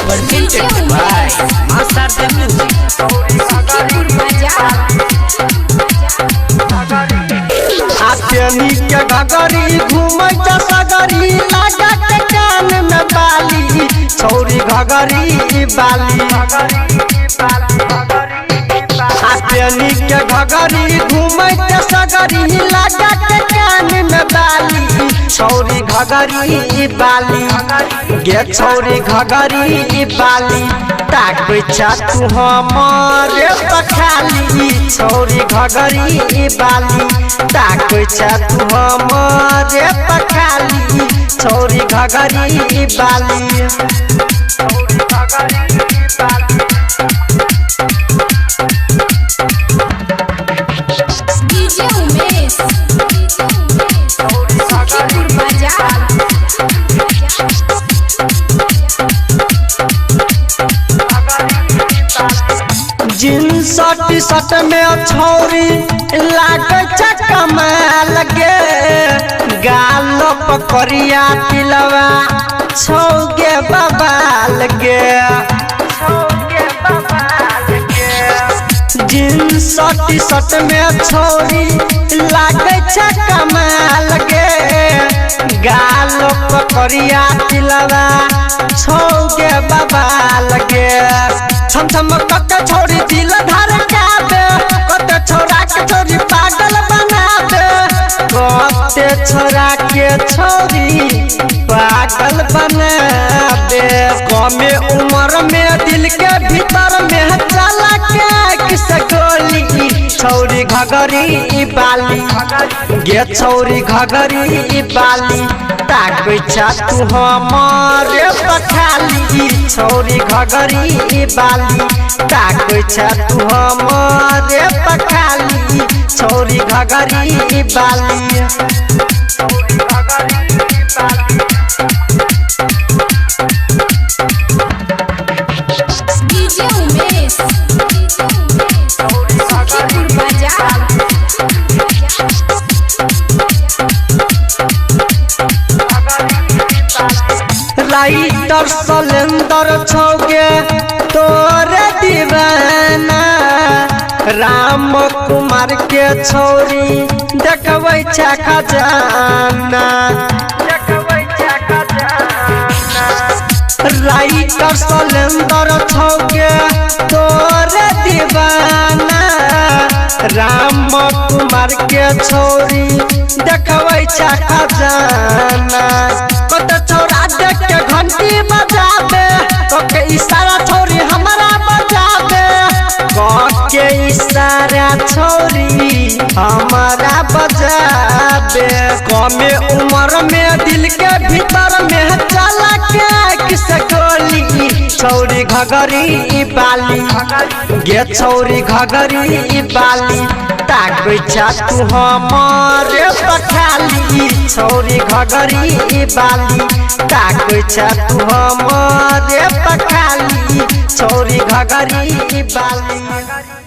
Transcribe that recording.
Presented by Master the Music. आत्मी के घगरी घूमै सगरी लगा के कान में बाली छौरी घगरी बाली आत्मी के घगरी घूमै सगरी लगा के कान में बाली छौरी घगरी बाली गे छौरी घगरी बाली ताकै छ तू हमरे पखाली छौरी घगरी बाली ताकै छ तू हमरे पखाली छौरी घगरी बाली DJ Umesh Sukhipur Bazaar jeans T shirt में छौरी लागे छ कमाल गे गाल पकड़िया तिलवा छौगे बबाल गे जींस टी शर्ट में छौरी लागे छ कमाल गे गाल पकड़िया तिलवा छौगे बबाल गे छम छम कके छोड़ी दिल धर दे कते छोरा के छोरी पागल बना दे कते छोरा के छोरी पागल बना दे कमे उम्र में दिल के भीतर में चला के किस गोली छौरी घगरी बाली गे छौरी घगरी बाली ताकै छ तू हमरे पखाली छौरी घगरी बाली ताकै छ तू हमरे पखाली छौरी घगरी बाली DJ Umesh Sukhipur Bazaar writer Salender छौगे तोरे दीवाना राम कुमार के छौरी देखबै छ खजाना राइटर सलेंदर छौगे तोरे दीवाना राम कुमार के छौरी देखबै छ खजाना कते छौरा देख के घंटी बजाबे के इशारा छौरी हमारा बजाबे के इशारा छौरी हमारा बजाबे कमे उम्र में दिल के भीतर में चला के किस गोली छौरी घगरी बाली गे छौरी घगरी बाली ताकै छ तू हमरे पखाली छौरी घगरी बाली ताकै छ तू हमरे पखाली छौरी घगरी बाली।